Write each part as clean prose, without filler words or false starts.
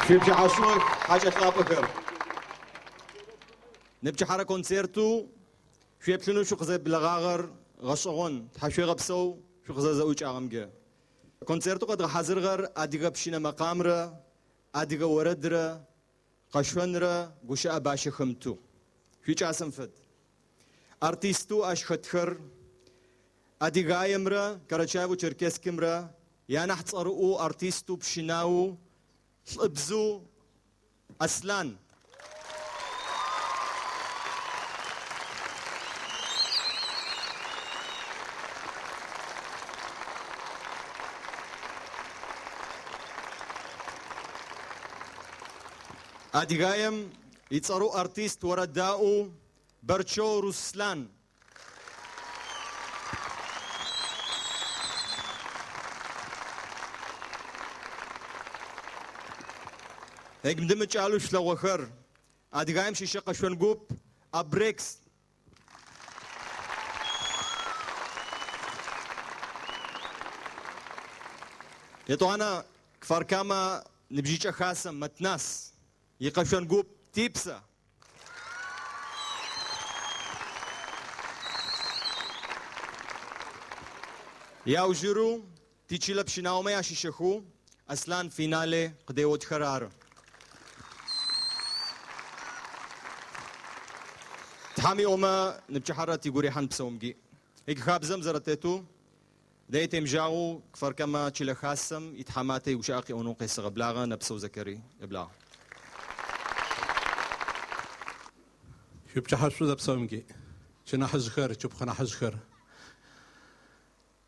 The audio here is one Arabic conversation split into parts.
شبش عصوك حاجة تلابكر نبجي حارة كونسيرتو شبشنو شو قزي بلغاغر غشغون تحشوي غبسو شو قزي زوج أغمجة كونسيرتو قد حاضر غر أديغا بشينا مقامرة أديغا وردرة قشونرة قوشا باشا خمتو شو جاسم فد أرتيستو أشخدخر أديغايمرة كراتشايفو تشركسكمرة يعني حتصرقو أرتيستو بشيناو ابزو أسلان أديغايم يتصرو أرتيست ورداؤو برشو روسلان هيك مدمج قالوا شلو وخر أديغايم شيشة قشون قوب أبريكس يتو أنا كفار كاما نبجيش خاسم متناس يقشون قوب تيبسا يا وجرو تيجي لبشناو ما يشيشخو أسلان فينالي قديوت خرار تحامي أوما نبجي حراتي قوري حن بسومجي هيك خابزم زرتيتو دايتم جاو كفر كما تشيل خاسم يتحماتي وشاقي أونوقي سغبلاغا نبسو زكري إبلاغ شو بتحسوا ذا بسومجي شنا حزخر شو بخنا حزخر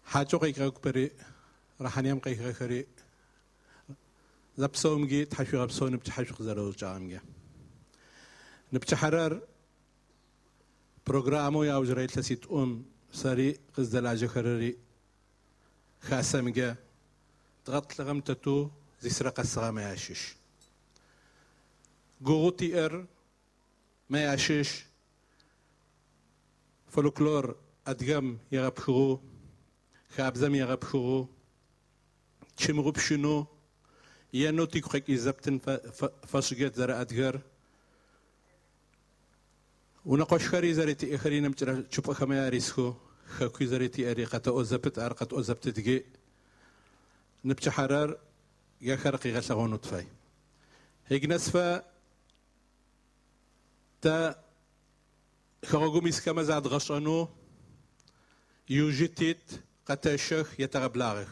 حاجو قيق بري رحنيم قيق خري ذا بسومجي تحشوا بسون بتحشوا زرو جامجي نبتحرر برنامج يا وزراء التسيت سري قزدلاجة خرري خاسمجة تغط لغمتتو زي سرق السغا ما يعشش قوتي ما يعشش فولكلور أدغم يغبخرو خابزم يغبخرو تشمرو بشنو يانو تيكوك إزابتن فاشجت زر أدغر ونقاش خري زرتي آخرين متر شوف خميا ريسكو خاكوي زرتي أريقة أزبط أرقة أزبط تجي نبتش حرار يا خرقي غسغون وطفاي هيك نسفة تا خرجوا مسكما زاد غشانو يوجيتيت قتاشخ يتغبلاغ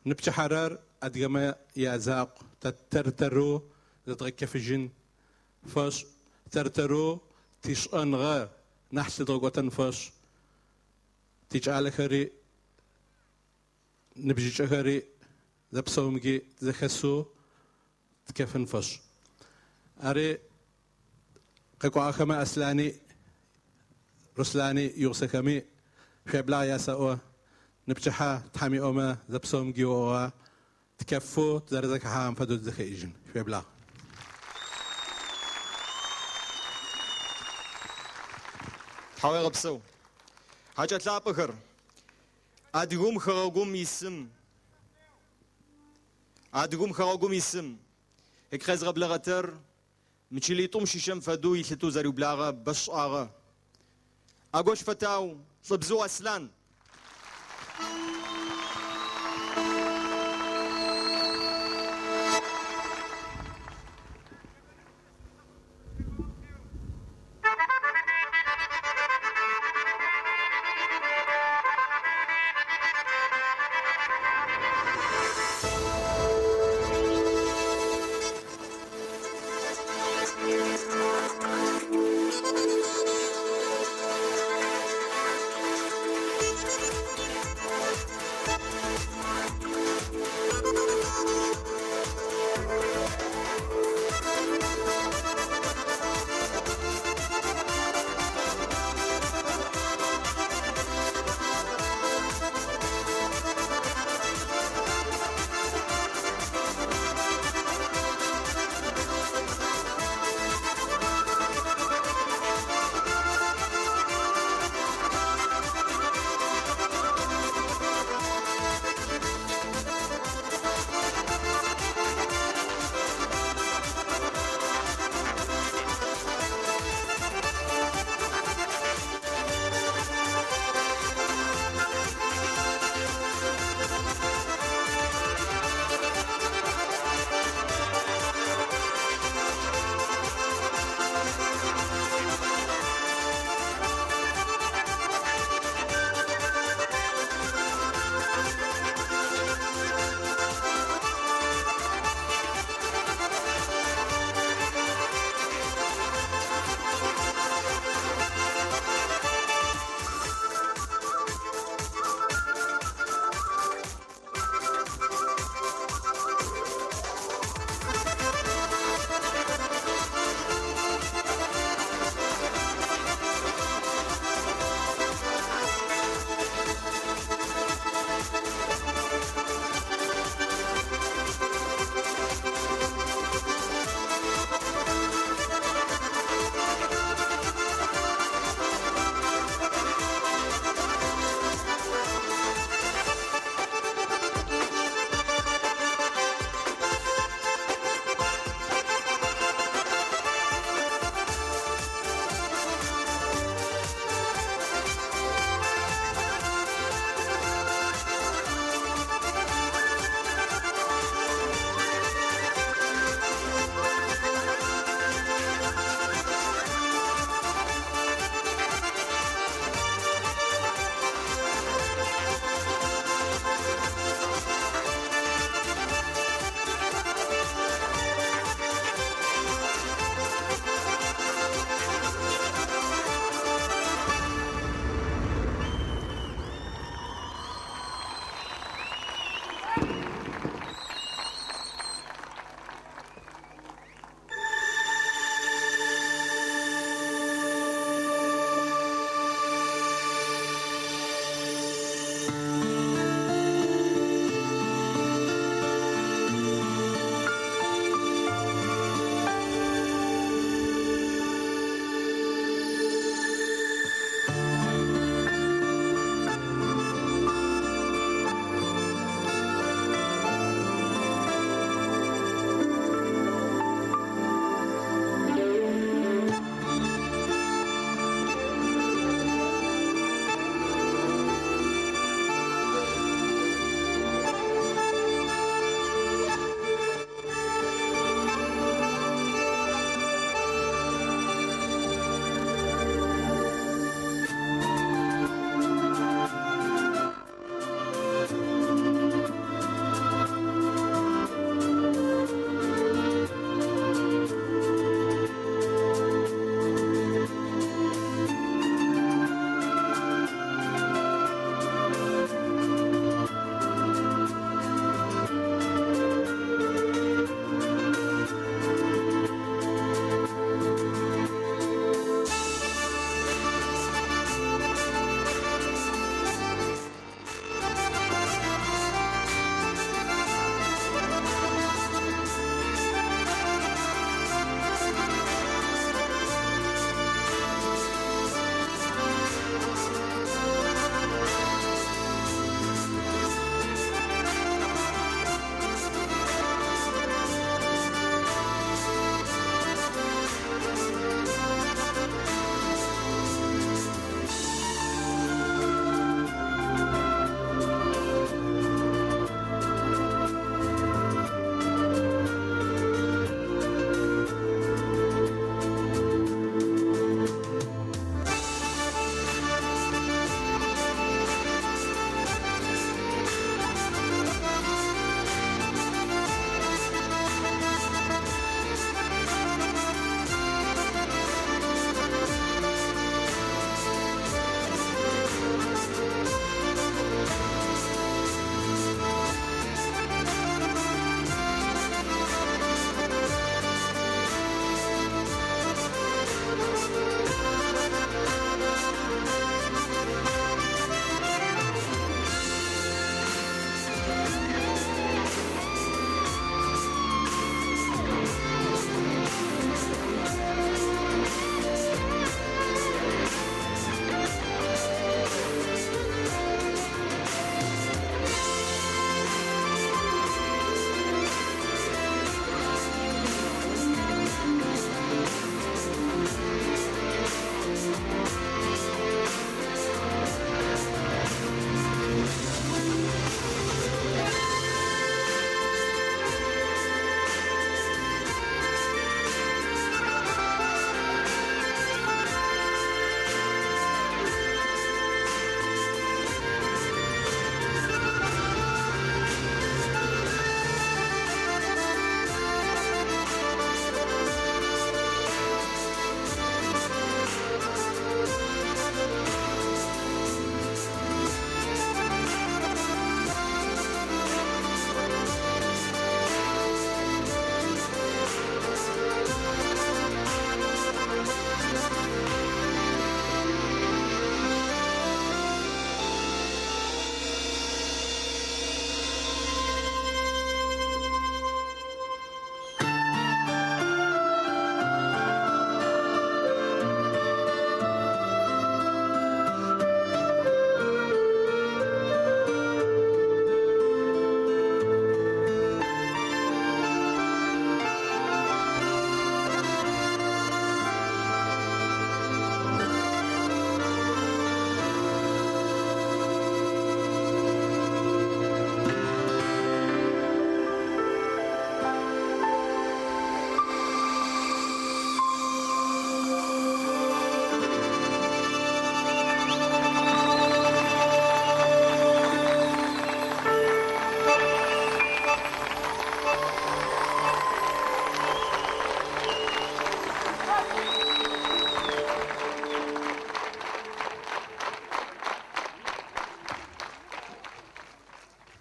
نبتش حرار أدغما يازاق تترترو زدغك في جن فاش ترترو تيش أنغا نحس درجة تنفش تيجعل خري نبجي خري زبسومجي زخسو تكيف نفش أري قيقو أخما أسلاني رسلاني يوسكمي خبلا يا سأوا نبجحا تحمي أما زبسومجي ووا تكفو تزرزك حام فدو زخيجن خبلا حاوي غبسو حاجة لا بخر أدغم خرجوم يسم هيك خز غبلغتر مشيلي طوم شيشم فدو يثتو زريو بلاغا بش آغا أقوش فتاو طبزو أسلان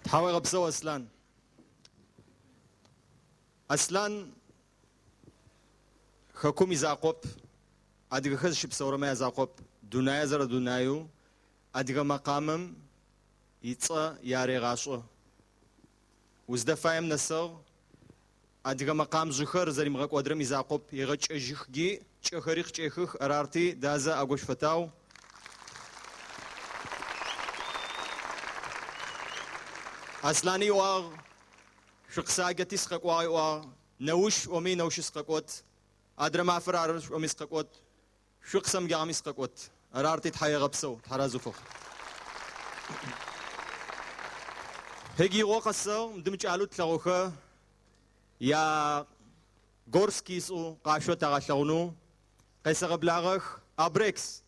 تحاوي غبسو أسلان أسلان خكومي زاقوب أديك خز شبسورة ما زاقوب دنيا زر دنيايو أديك مقامم يتصا ياري غاشو وزدفايم نسر أديك مقام زخر زري مغاك ودرم يزاقوب يغج أجيخ تشخريخ تشخخ أرارتي دازا أغوش فتاو أسلاني واغ شقساقتي سقق واغ واغ نوش ومي نوش سققوت أدرم عفرار ومي سققوت شقسم جامي سققوت أرارتي تحيا غبسو تحرازو فوق هجي وقصو مدمج علو تلاغوخه يا غورسكي سو قاشو تاغاشلغنو قيس غبلاغخ أبريكس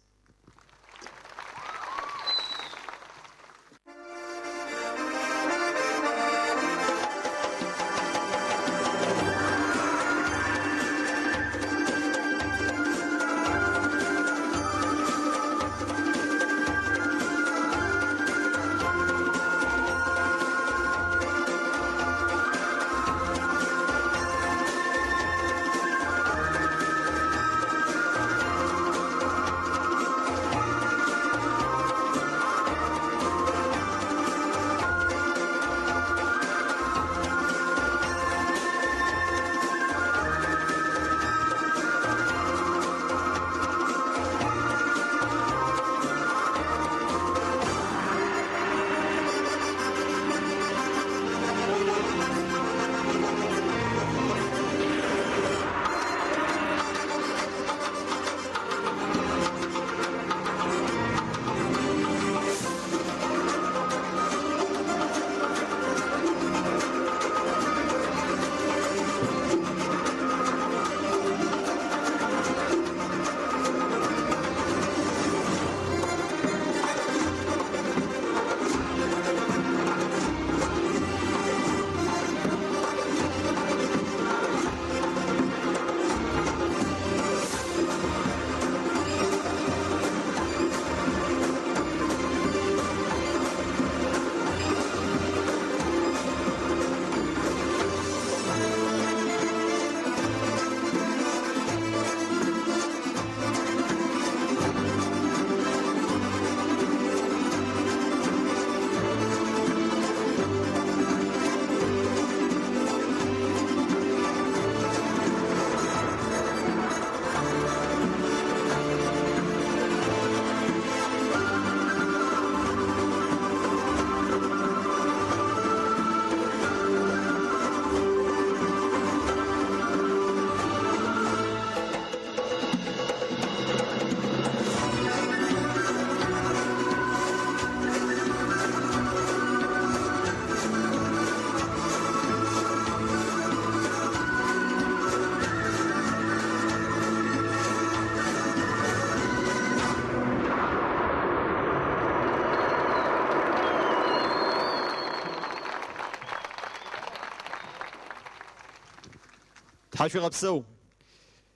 حاشو غبسو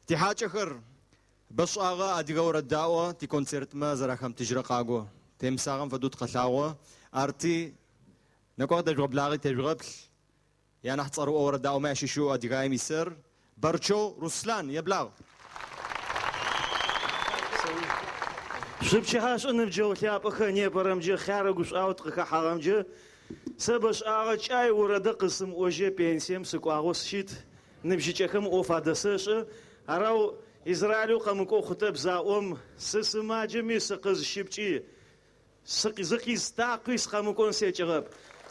تي حاجة خر بس آغا أديغا ورداوة تي كونسيرت ما زراخم تجرق آغو تيم ساغم فدود قتلاوة أرتي نكوغ تجرب لاغي تجربل يعني حتصارو ورداوة ماشي شو أديغا يميسر برشو رسلان يبلاغ شبشي هاش أنا بجو ثياب أخاني برمجي خارج أوت خحرمجي سبش آغا شاي وردا قسم أوجي بينسيم سكو آغوس شيت نبجي تشكم أوفا دسش أراو إسرائيل قامكو خطب زاوم سسما جمي سقز شبشي زقي ستاقيس قامكو سيجرب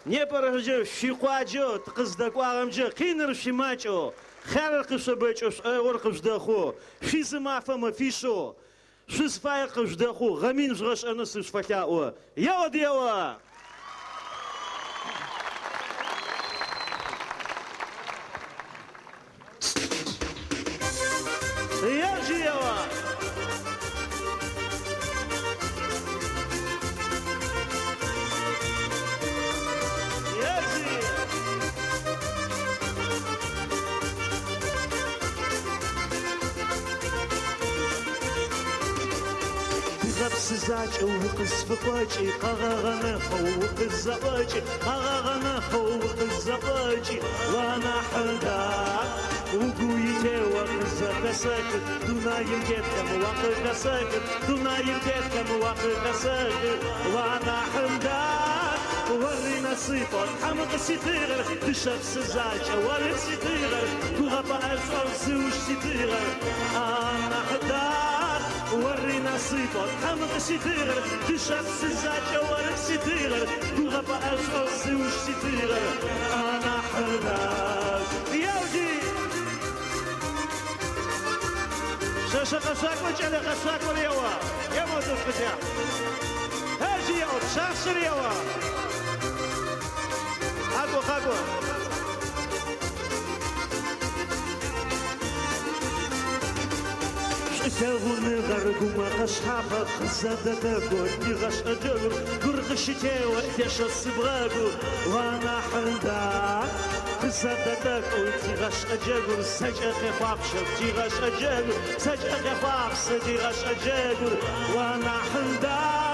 نيبرجي شيقواجو تقصدك واغمجي قينر شيماچو خارق شبچوش ورقش دخو في سما فما فيشو شوز فايقش دخو غمين جرش أنا سوش فتاو يا ديوا يا جيوا يا جي غبس زاج وقص فقاجي قغغنا وقص زاج زباجي أغاغنا خوق الزباجي وانا حداك وقويتي وقزة ساكت دونا يمكتكم وقت ساكت دونا يمكتكم وقت ساكت وانا حداك ورينا صيفون حمق ستيغر تشخص زاجة ورد ستيغر كوغابا أسوال زوج ستيغر أنا حداك ورينا صيفون حمق ستيغر تشخص زاجة ورد ستيغر كوغابا أسوال زوج ستيغر أنا حداك ياودي شاشة قصاك وجعل قصاك واليوا يا موضوع فتاح هاجي ياود شاخص اليوا خاقوا شتاغون غرقو ما قشحافة خزادة تاكو تيغاش أجاغر قرغش تاوى تيش الصبغاقو وانا حنداك خزادة تاكو تيغاش أجاغر سجأ خفافشة تيغاش أجاغر سجأ خفافشة تيغاش أجاغر وانا حنداك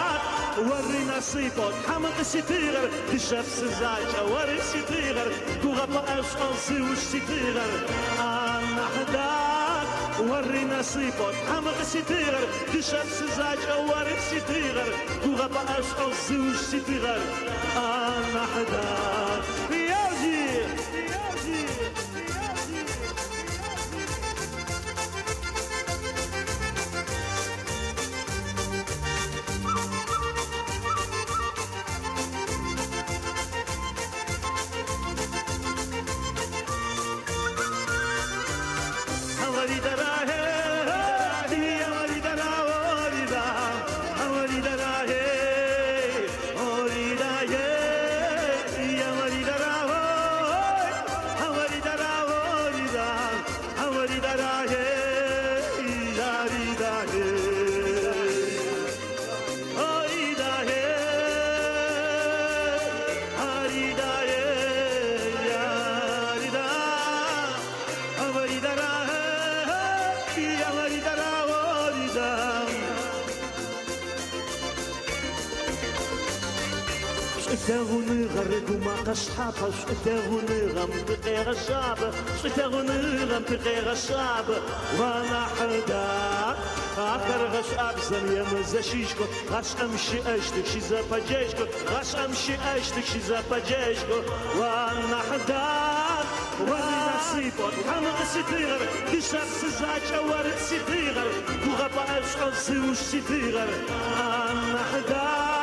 ورينا صيفون حمق ستيغر تشاف سزاجة وري ستيغر كوغابا أشغل زوج ستيغر أنا حداك ورينا صيفون حمق ستيغر تشاف سزاجة وري ستيغر كوغابا أشغل زوج ستيغر أنا حداك ياجي شتاغوني غرقو ما قشحافة شتاغوني غم بغير الشعب شتاغوني غم بغير الشعب وانا حداك آخر غش أبزن يا مزاشيشكو غش أمشي أشتك شي زباجيشكو غش أمشي أشتك شي زباجيشكو وانا حداك وري نصيبك حمق ستيغر تشاف سزاجة ورد ستيغر كوغابا أشغل زوج ستيغر أنا حداك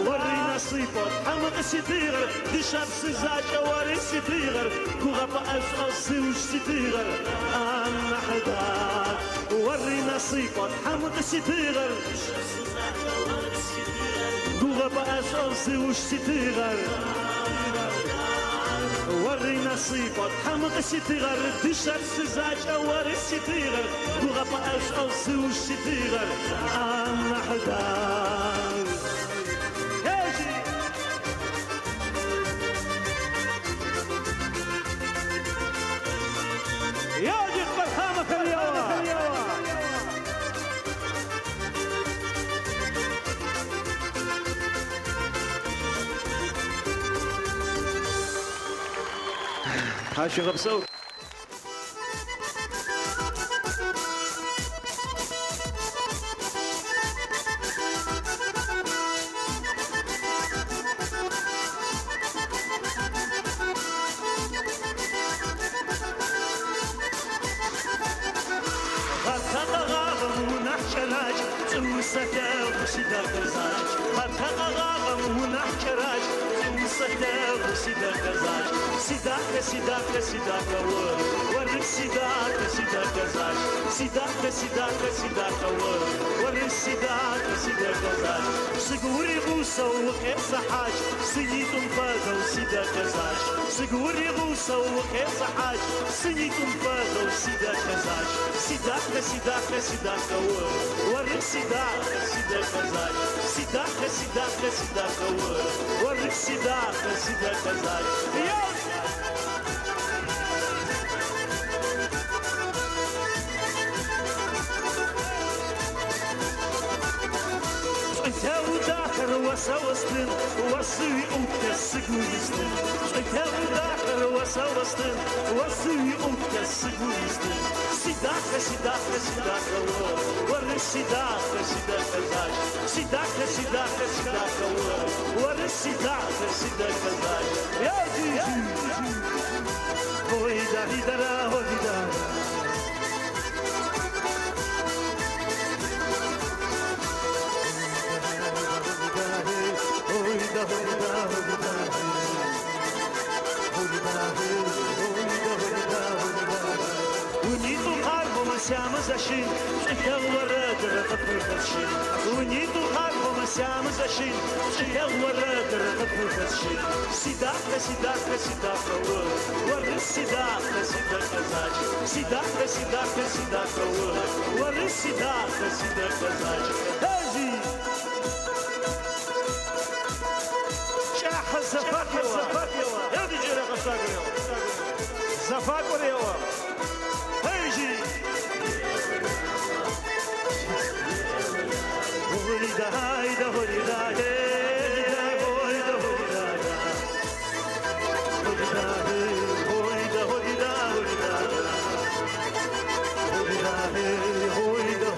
وري نصيبك حمق ستيغر تشاف سزاجة ورد ستيغر كوغابا أشغل زوج ستيغر أنا حداك وري نصيبك حمق ستيغر كوغابا أشغل زوج ستيغر وري نصيبك حمق ستيغر تشاف سزاجة ورد ستيغر كوغابا أشغل زوج ستيغر أنا حداك ياجي برهامك اليوم هاشي غبسوك سيداك سيداك ورك سيداك سيداك زاج سيداك ورك سيداك سيداك زاج سقوري غوصة وخير صحاج سيدم فاغو سيداك زاج سقوري غوصة وخير صحاج سيدم فاغو سيداك زاج سيداك ورك سيداك زاج سيداك ورك سيداك زاج وسوستن وسوي أمتسقوستن شكل داخل وسوستن وسوي أمتسقوستن سيداك سيداك سيداك وري سيداك سيداك زاج سيداك سيداك سيداك وري سيداك سيداك زاج يا جي هويدا هيدرا هويدا مسامز أشين شكل ورد رقب الخشين ونيتو خاربو مسامز أشين شكل ورد رقب الخشين سيداك سيداك سيداك ورد سيداك سيداك زاج سيداك سيداك سيداك ورد سيداك سيداك زاج هاجي شاح الزفاك يوا يا دي جيرا قصاق يوا زفاك وريوا هاجي هوليدا هايدا هوليدا هايدا هوليدا هوليدا هوليدا هوليدا هوليدا هوليدا هوليدا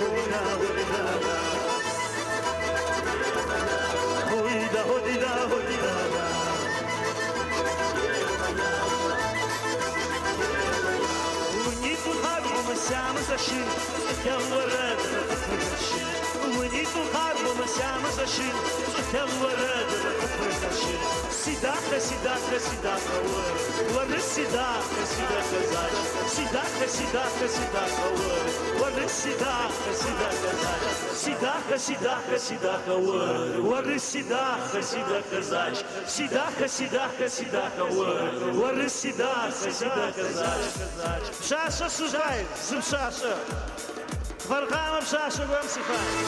هوليدا هوليدا هوليدا ونيتو خاربو مسامز أشين كم ورد ونيتو خاربو مسامز أشين كم ورد سيداك سيداك سيداك ورد سيداك سيداك زاج سيداك سيداك سيداك ورد سيداك سيداك زاج سيداك سيداك سيداك ورد سيداك سيداك زاج سيداك سيداك سيداك ورد سيداك سيداك زاج شاشة سوزاين زم شاشة فرقام بشاشة قوم سفاين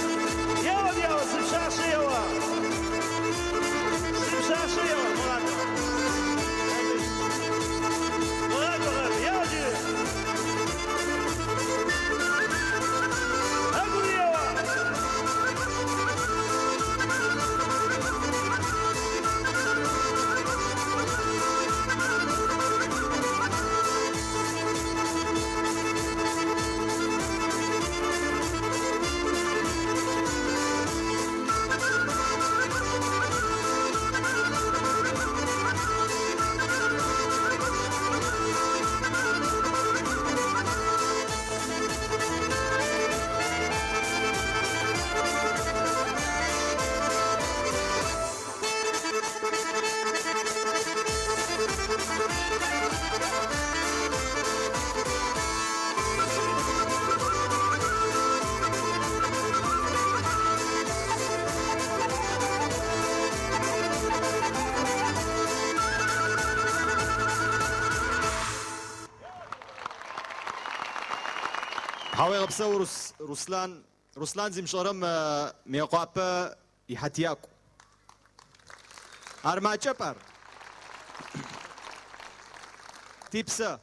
يوا يوا زم شاشة يوا زم شاشة يوا مراد يوا جي أقول يوا هاوي غبسو روسلان زي مشغرم ميقوابا يحتياكو أرما تشبر تيبسا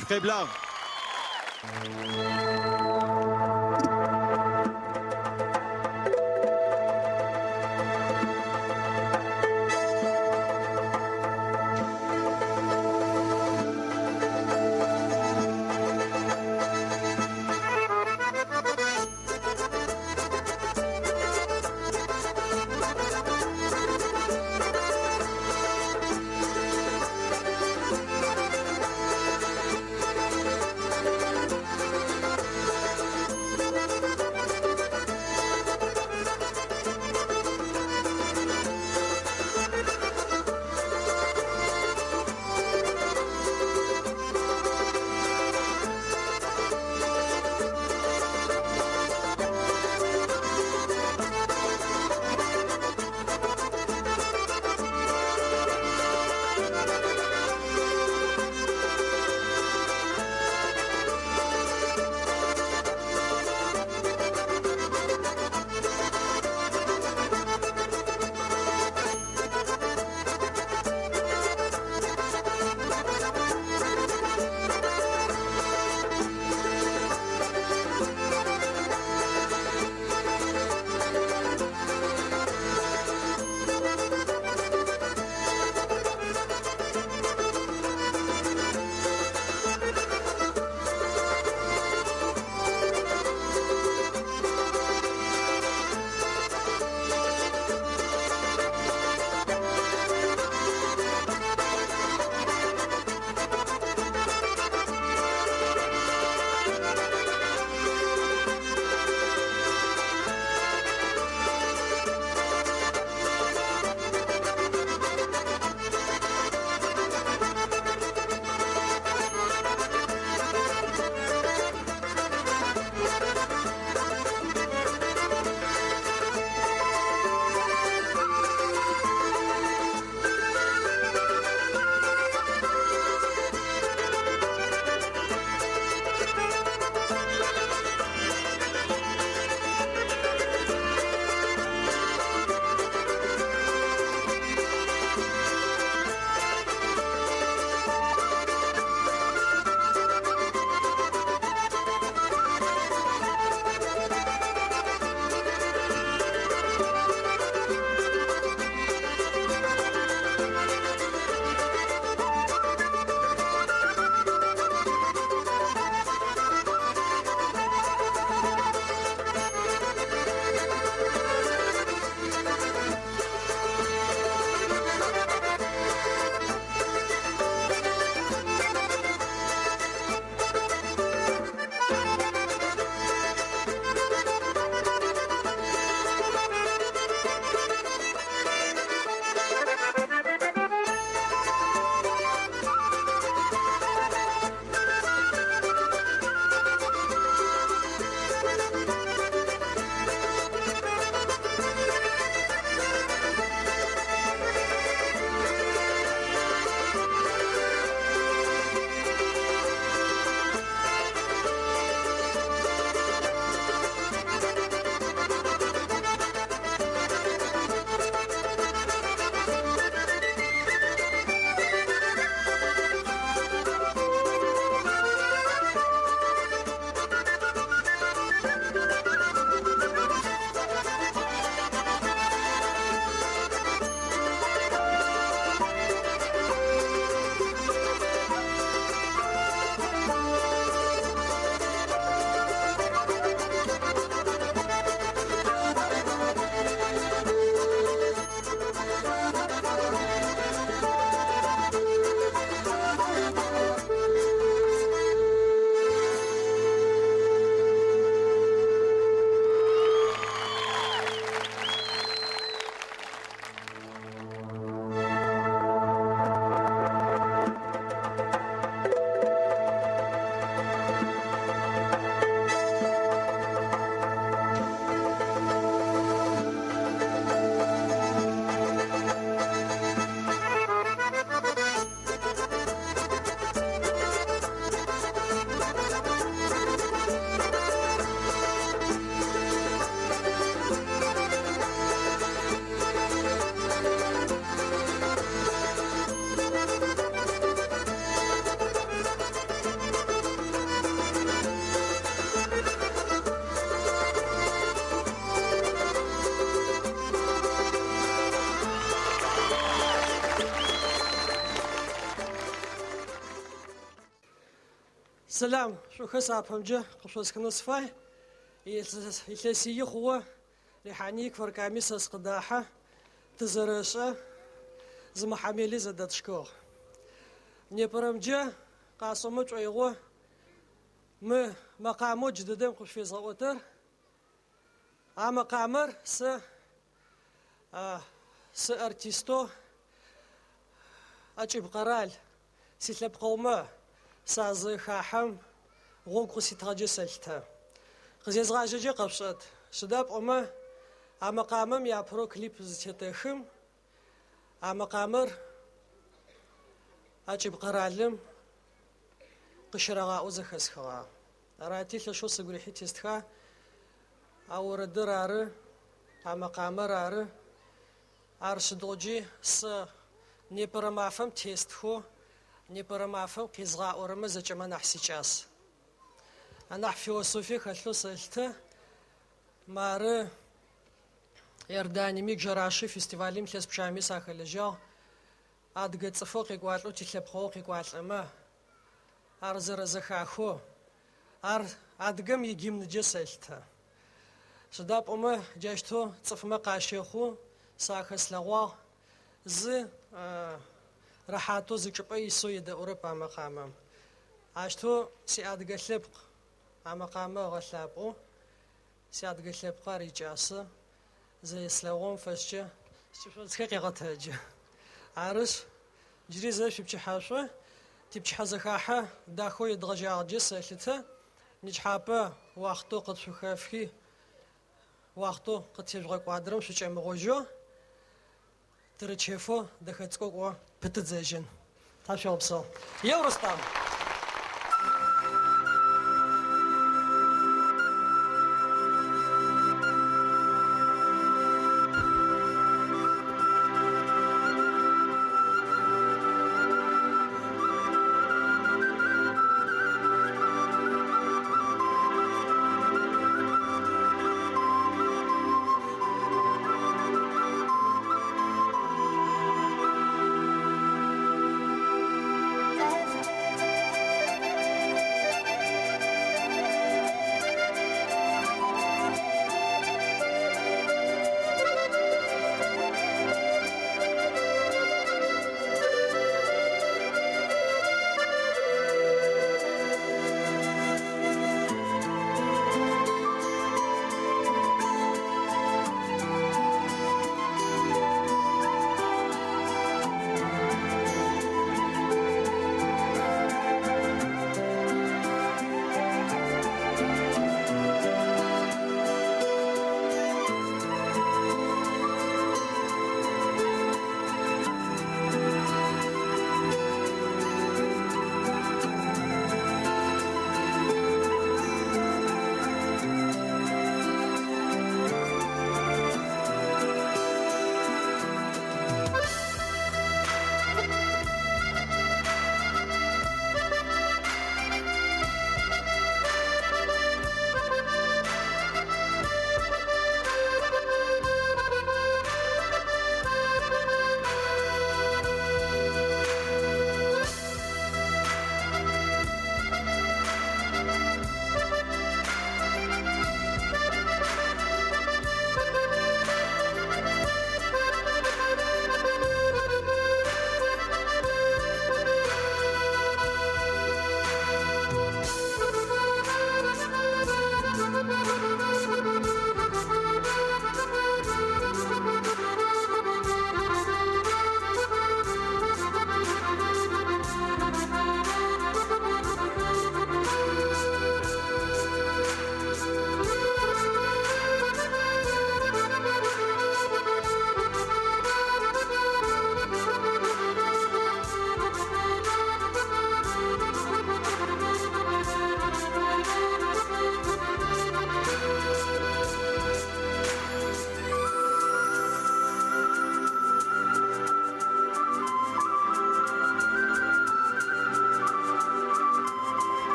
شقيبلاغ السلام شو خسابهم جه قصوص كنصفاي يلسي خو ريحانيك فركاميس اسقداحة تزرشة زما حميلي زدت شكوغ نيبرم جه قاسمج ايغو مقامو جددن قش في صوتر مقامر س ارتيستو اجيب قرال سيتلب قومه سازي خاحم غوكو سيتراجي سلتا قزيز غاجي قبشت شداب أما مقامم يا برو كليب زيتخم مقامر أجيب قرالم قشرغا أوزخسخا راتي لشو سقولي حتيستخا أو ردرار مقامر أرشدوجي س نيبرمافم تيستخو نيبرمافم قيزغا أورما زجما نحسي جاس أنا فيلسوفي خلو سلتا ماري يرداني ميك جراشي فيستيفاليم تلس بشامي ساخل جاو أدقى صفوق يقواتلو تتلبخوق يقواتلما أرزر زخاخو أدقى ميجيم نجي سلتا شداب أما جاشتو تصفما قاشيخو ساخس لغوا زي راحاتو زكبا يسو يدا أوروبا مقامم عشتو سي أدقى لبق مقامه غلابو سي أدقى لبقا ريجاسة زي سلاغون فشجة شوفوا تخيقي غتهجة عارش جري زي شبشي حاشوة تبشي حزخاحة داخو يدغجي عجي سالتا نجحابا واختو قد شخافكي واختو قد تبغي قوادرم شوشي مغوجو ترتشيفو دخلتكو بتتزاجن تاشو بصو يا رستم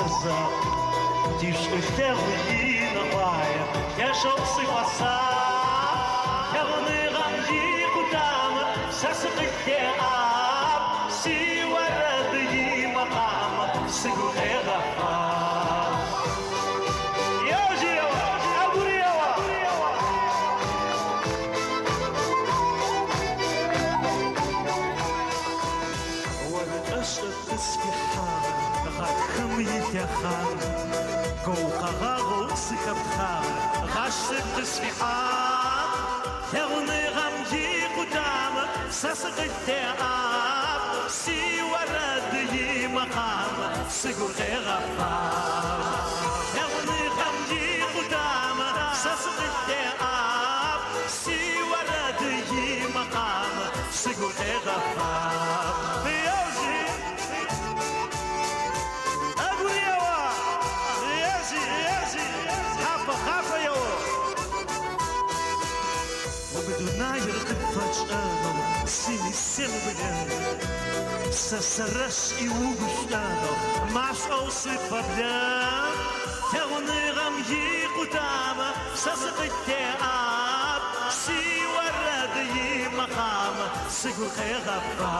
саза, тишь ихтевы нахая, я шопсы фаса, я вны рамди кутам, сасыкте ап, сиварады махам, сигуэга фа. Яжиева, Агуриева. والأشرف تسبحان غاد خميت يا خان قوقا غاغو سكبتخان غاشت تسبحان يغني غمجي قدام ساسق التعاب سي ورد مقام سيقول غير غفار يغني غمجي قدام ساسق التعاب سي ورد مقام سيقول غير غفار Сини сенбен, сасараш и угуштано, маш осы паблян, тягунырам икутама, сасакте ап, сиварад махама, сигухегафа.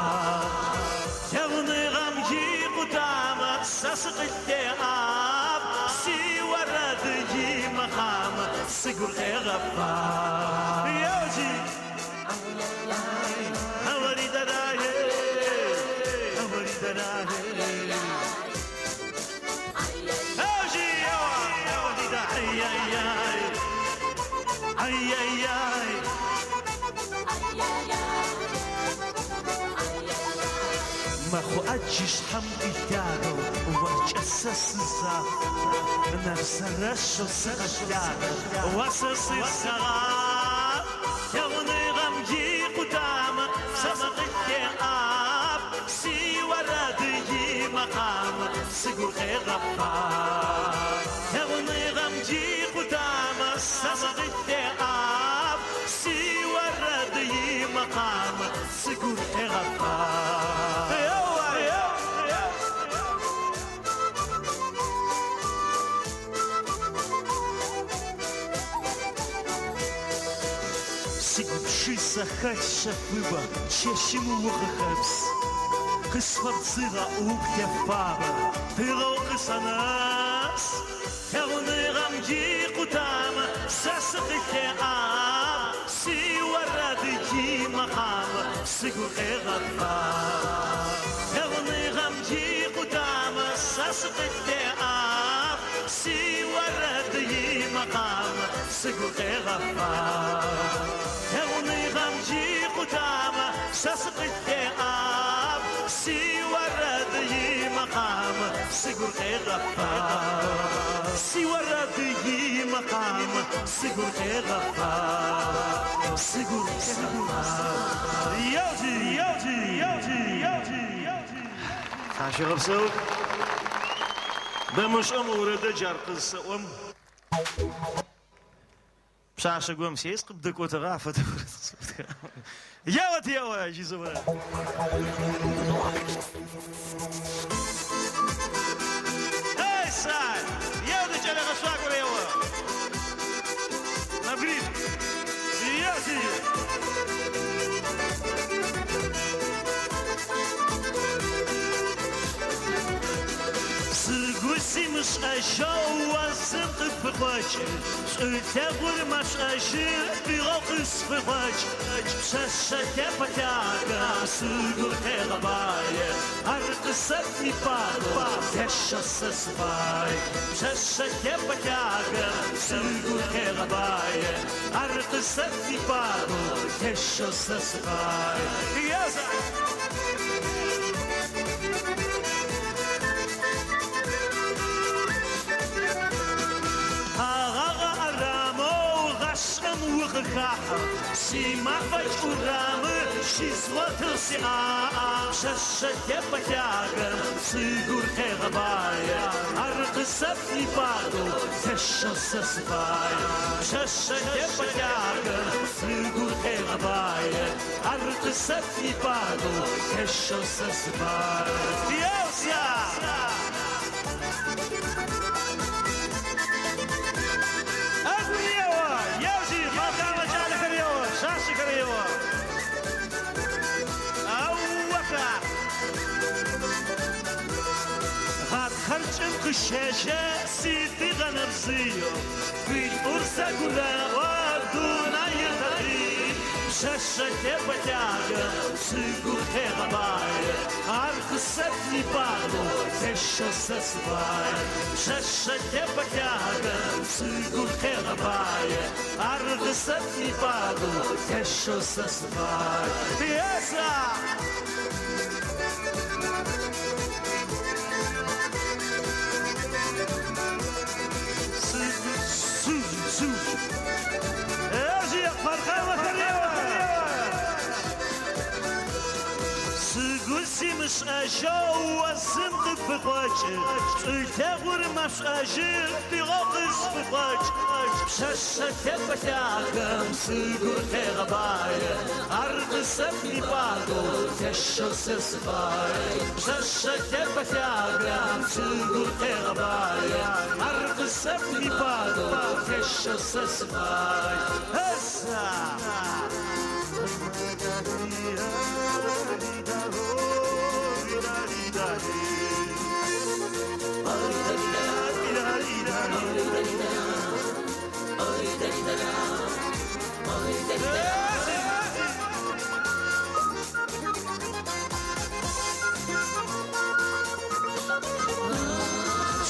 Тягунырам икутама, сасакте ап, сиварад махама, сигухегафа. Яжи. ما خو أجيش حمدي دارو وارج أساس الزاق نفس الرشو سغشدار واساس الزغاب يغني غمجي قدام سبق التعاب سي وردي مقام سيقول غير غفار يغني غمجي قدام سبق التعاب سي وردي مقام سيقول غير غفار Сигубшиса хача фыба, чешему лохахапс. Хысфабцыга уктя фаба, тырохы санас. Тягунырам жикутама, сасыкте ап. Сиварады жимахама, сигуэга фаба. Тягунырам жикутама, сасыкте ап. Сиварады жимахама, сигуэга фаба. يغني غمجي قدامه ساسق التعاب سي وردي مقام سيقول غير غفار سي وردي مقام سيقول غير غفار سيقول غفار يوجي يوجي يوجي يوجي عاشق بسوق بمش ورد جرقص Саша Гомсей, сколько кота рафа, я вот я, жизнь. Эй, Сань, я до тебя расшагу его. На бриф. Я тебе. Сыгусимыш ажауазым тыппыхвачы, Шытягур маш ажир пирохыс пыхвачы, Шашатя потяга, сыгур терабае, Аркысат не паду, тяша сосвай. Шашатя потяга, сыгур терабае, Аркысат не паду, тяша сосвай. Я за... Сима фачурамы, шизлотыр сиа, шашатя потяга, сыгур терабая, аркысат не паду, тяша сосвай. Шашатя потяга, сыгур терабая, аркысат не паду, тяша сосвай. Пьёся! أغنيوا يوزي ما كان مجال كريوا شاشي كريوا أوكا هاد خرجن كشاشة سيدي غنرسيو في الأرسا كلها ودونا يتغيب شاشة كبتاجة سيقول كغباي أرخصتني بارو تشو سسباي شاشة كبتاجة سيقول كغباي أرخصتني بارو تشو سسباي يسا اجي فرقه وخليوه سقوسي مش اجو وسنق في خواج تغور مش اجي في غاقس في خواج شاشة تبتاكم سقور تغباي ارقصتني باقو تشو سسباي شاشة تبتاكم سقور تغباي ارقصتني باقو تشو سسباي هسا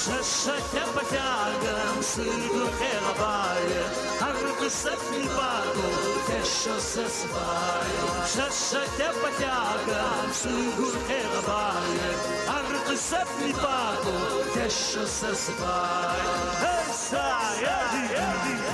شاشة بتاعم سيقول خيرباي أرقصتني باقو تشو سسباي شاشة بتاعم سيقول خيرباي أرقصتني باقو تشو سسباي هسا يدي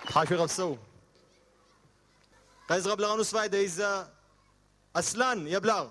تحشوي غبسو قيز غبلغ نص فايدة إذا أسلان يبلغ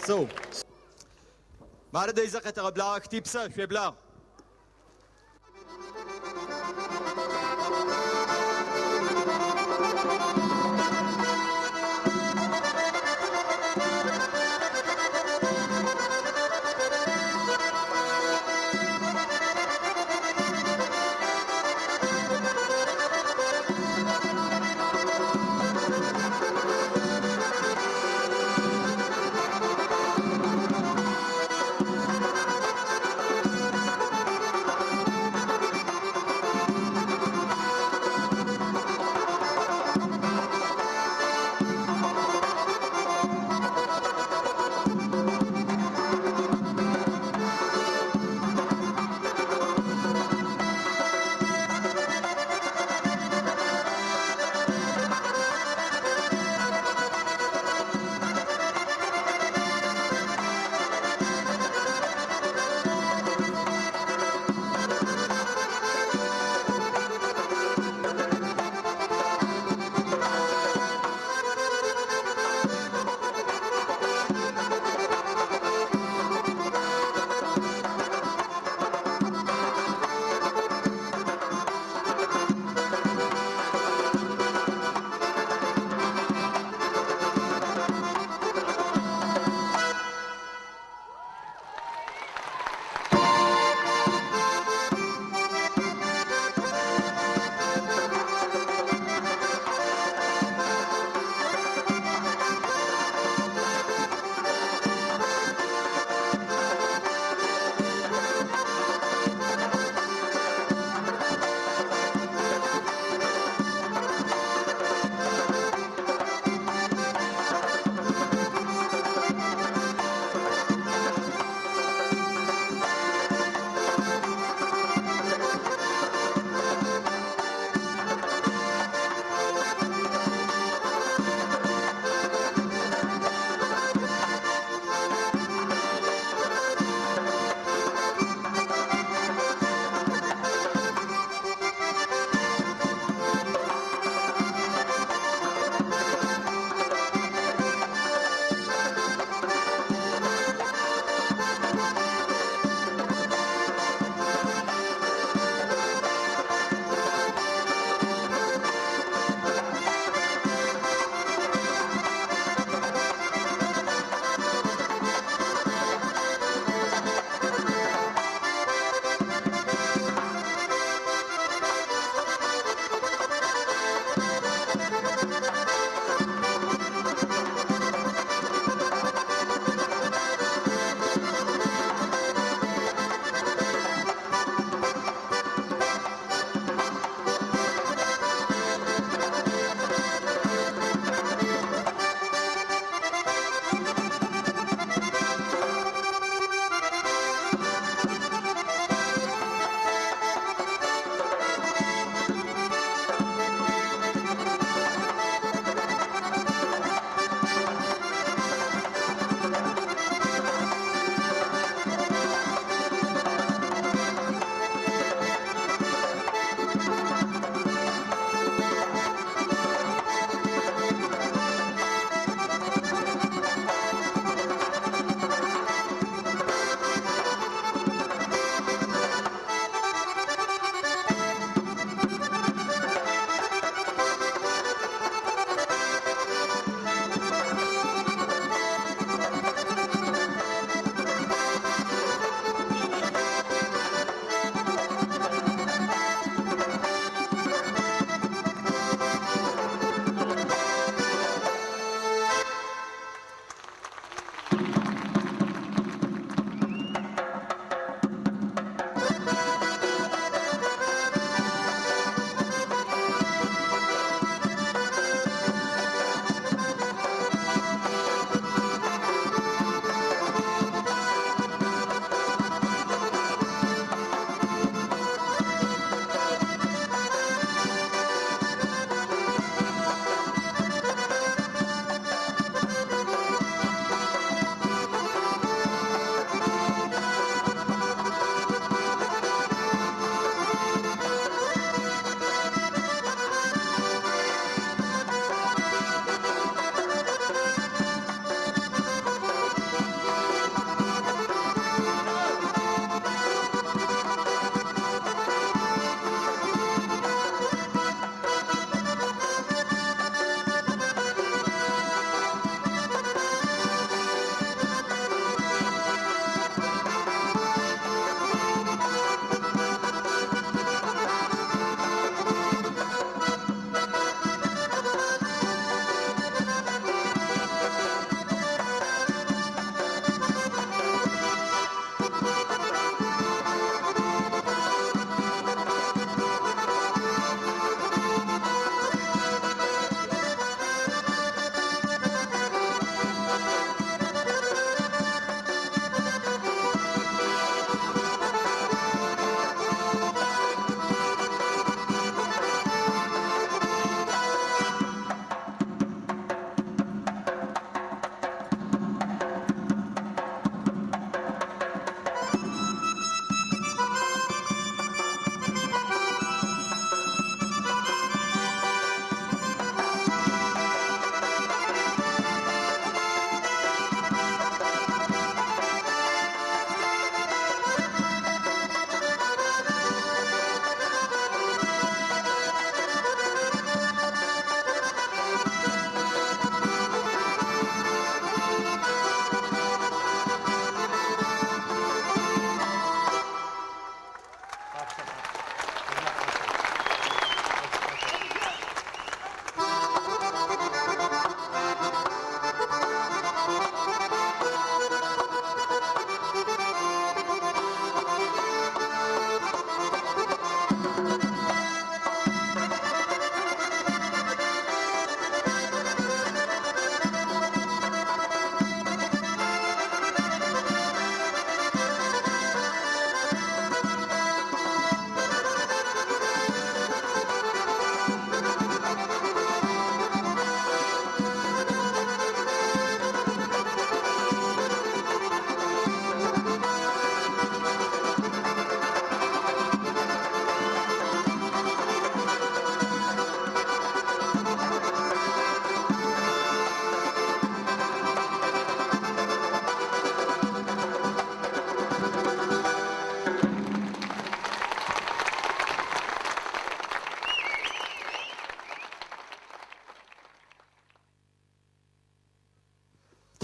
سو مارد إذا قبلا كتيبسا شوي بلا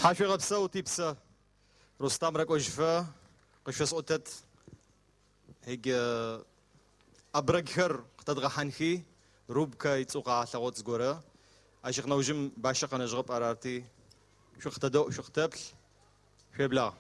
حاشي غبسة وتيبسة رستم ركوجفة قشفس أوتت هيك أبرقهر قتدغ حنخي روبكا يتسوقع ثغوت زغورة عشق نوجم باشق نجغب أرارتي شو اختدو شو اختبل شو بلا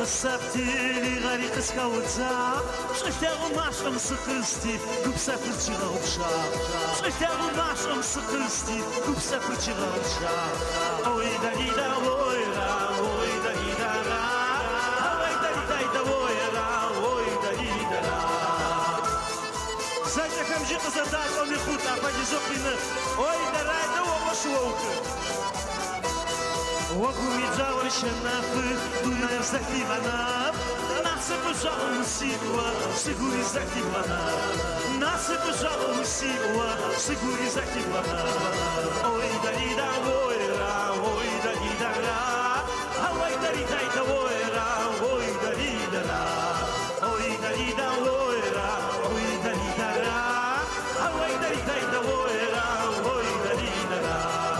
قصبتي غاري قسكا وتزا شفتها ما شمس خرستي كوبسافر تشيغا وشا شفتها ما شمس خرستي كوبسافر تشيغا وشا اوي دايدا ويرا اوي دايدا را اوي دايدا ويرا اوي دايدا را زايدا كم جي قصدات او نخوتا فاجي زوقنا اوي دايدا ومشووك وقومي جاور الشناف دون يرزقني مناب نحسب جاور السيوة سيقولي زكي مناب نحسب جاور السيوة سيقولي زكي مناب اويدا ايدا ويرا اويدا ايدا را اويدا ايدا ويرا اويدا ايدا را اويدا ايدا ويرا اويدا ايدا را اويدا ايدا ويرا اويدا ايدا را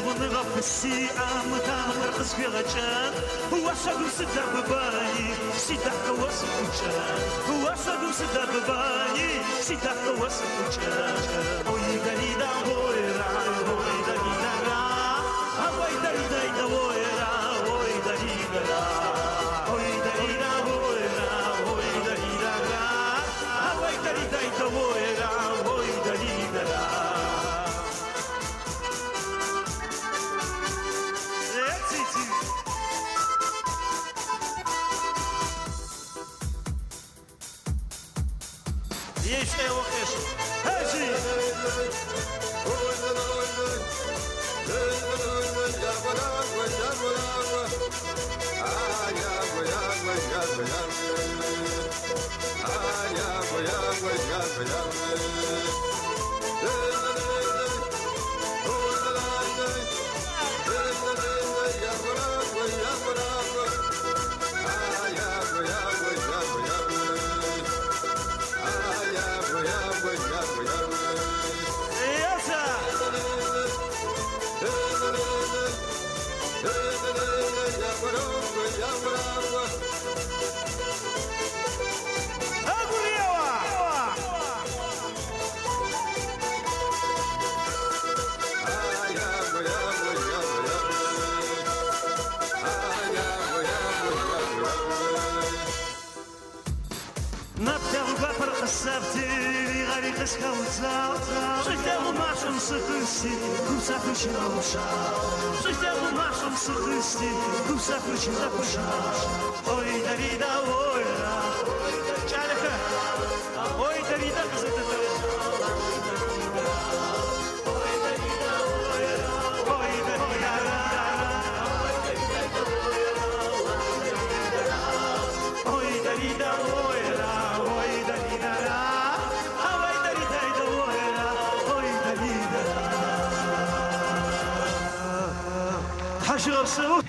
ونغف السيئة متامر قص في غجان وصدو سدا بباني سيدا وصف وجان وصدو سدا بباني سيدا وصف وجان ويدا ليدا ويرا ويدا ليدا را ويدا ليدا ويرا ويدا ليدا را ويدا ليدا ويرا ويدا ليدا را ويدا ليدا ويرا ويدا ليدا را ايش ايه وقش هاجي يا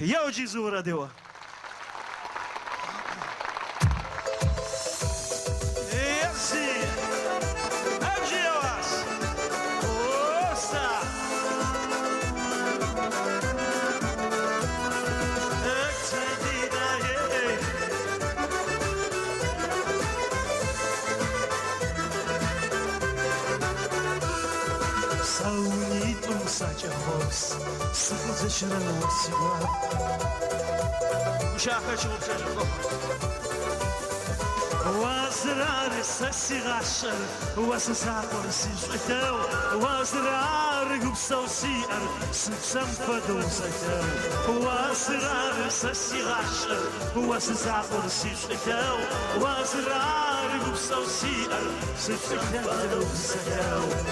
Я очень зурадила. وازرار سسيغاشر واسساقر سيشتو وازرار قبسوسير سبسم فدوسكو وازرار سسيغاشر واسساقر سيشتو وازرار قبسوسير سبسم فدوسكو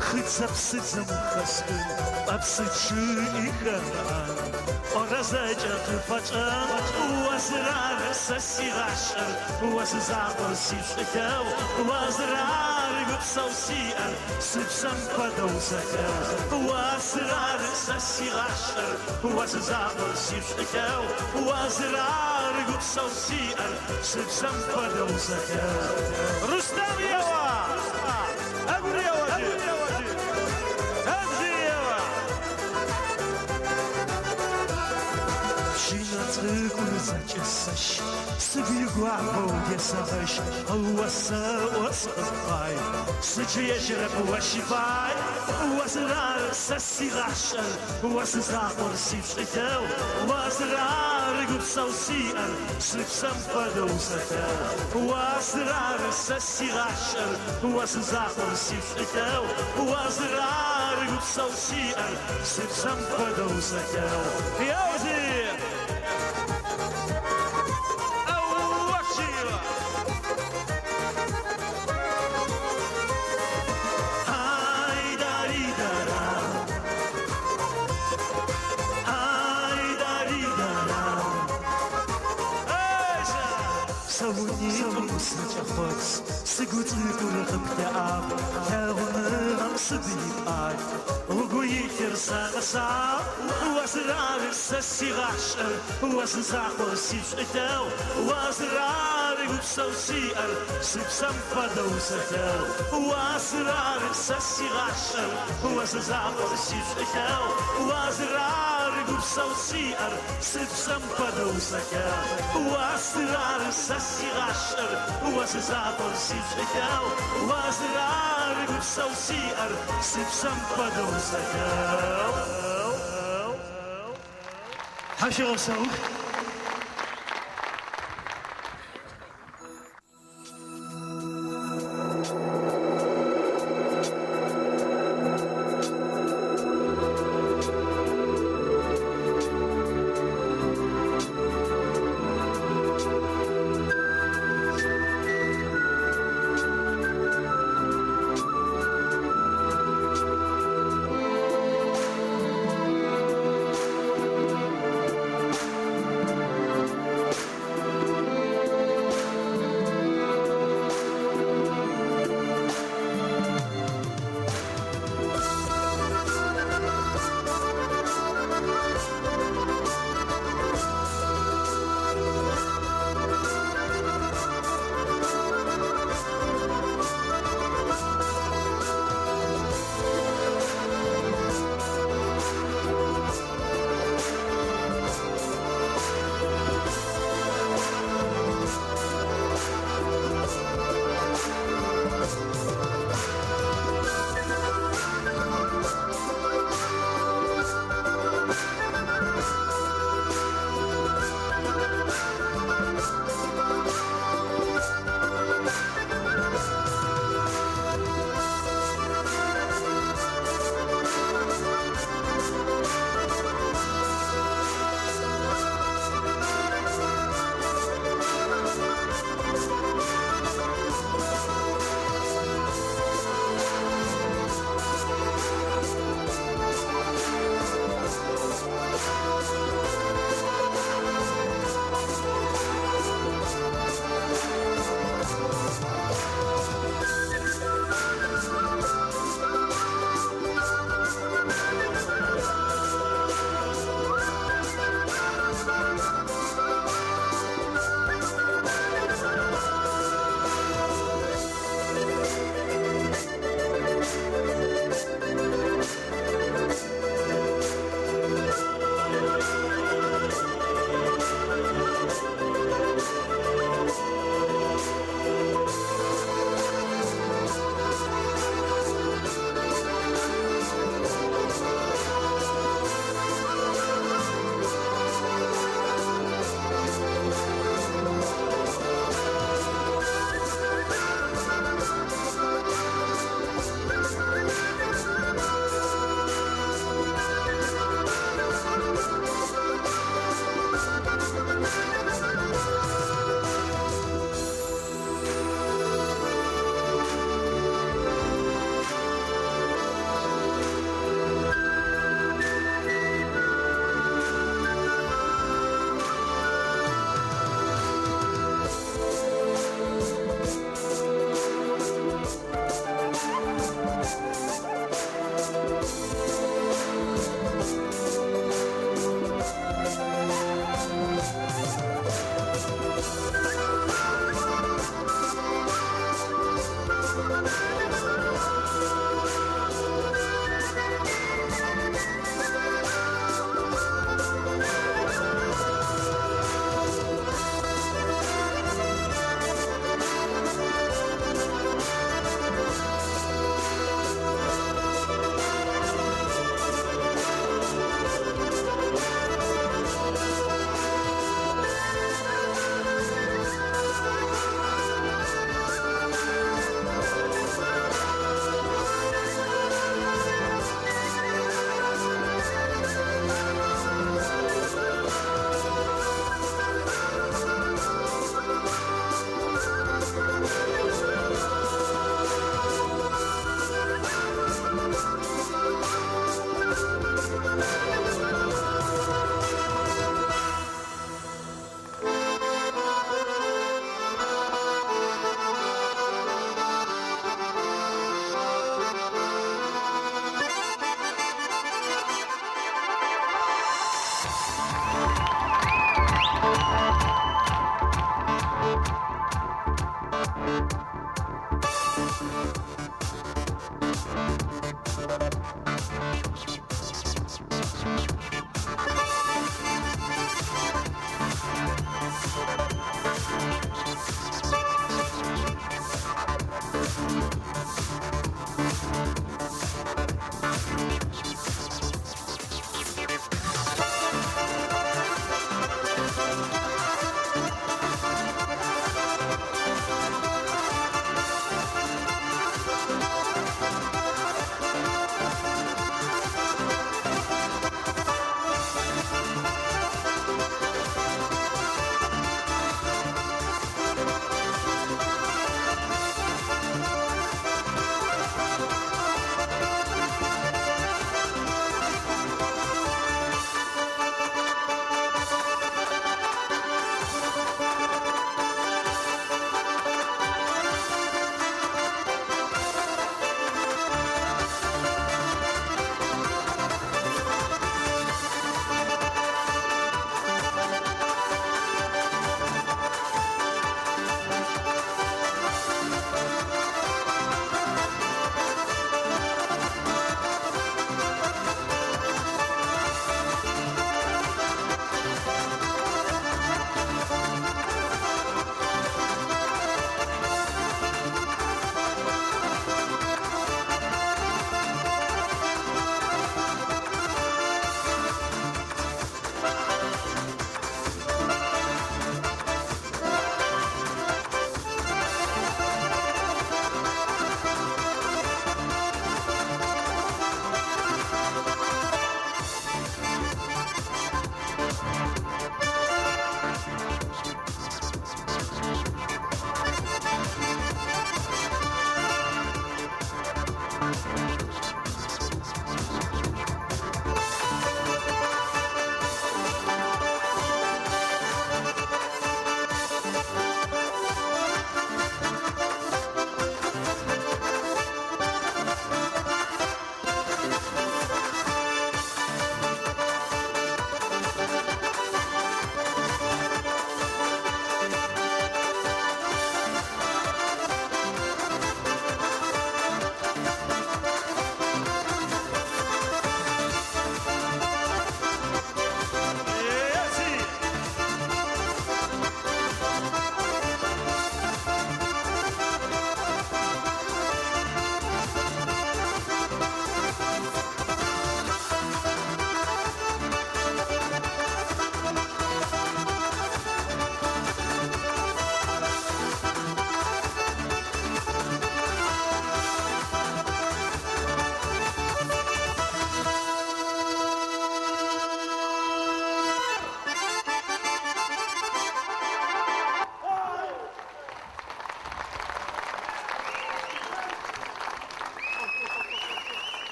خدسبسزم خسن أبسطشي إخران أرزاجت فجأة وزرار سسيغاشر وززاقر سيشتكو وزرار قبسوسيئر سبسم فدوسكو وزرار سسيغاشر وززاقر سيشتكو وزرار قبسوسيئر سبسم فدوسكو رستم يوا أقول يا وجه Зачесаш, себе главу десаваш, уаса осыпай, сычеешер пуашипай, уасрар сасирашер, уасзахор сивштетел, уасрар губсаусиар, сыпсам подоусател, уасрар сасирашер, уасзахор сивштетел, уасрар губсаусиар, сыпсам подоусател. Яузи! وزرار سسيغاشر وززاقر سيشتو وزرار قبسوسيئر سبسم فدوسكو وزرار سسيغاشر وززاقر سيشتو وزرار قبسوسيئر سبسم فدوسكو وزرار سسيغاشر وززاقر سيشتو وزرار قبسوسيئر سبسم فدوسكو حشر الصوت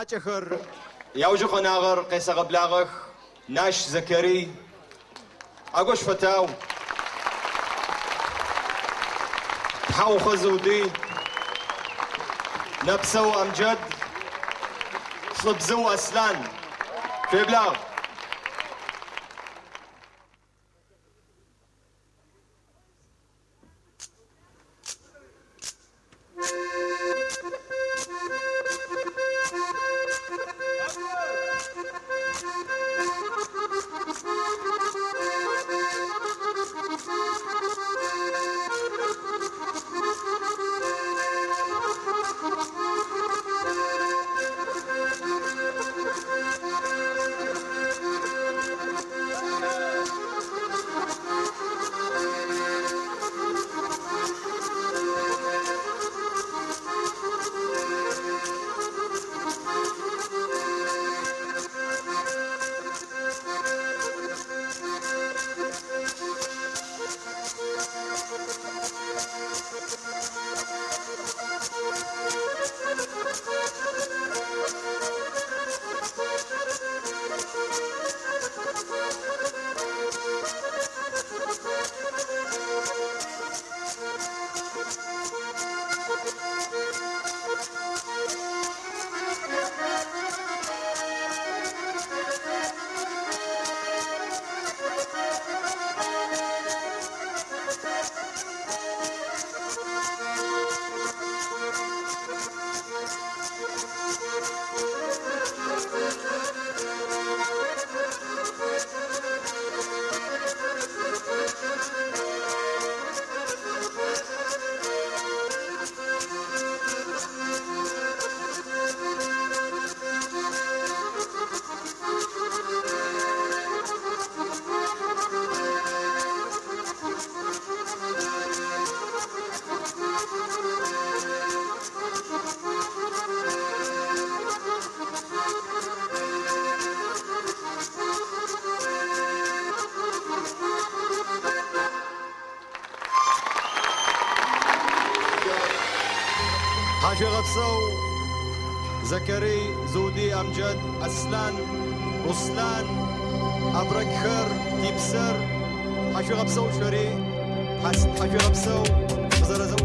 حاجخر يوجو خناغر قيس غبلاغخ ناش زكري اقوش فتاو حاو خزودي نبسو امجد صبزو اسلان في بلاغ حاجة غبسو زكري زودي أمجد أسلان رسلان أبركخر تيبسر حاجة غبسو شري حاجة غبسو زرزو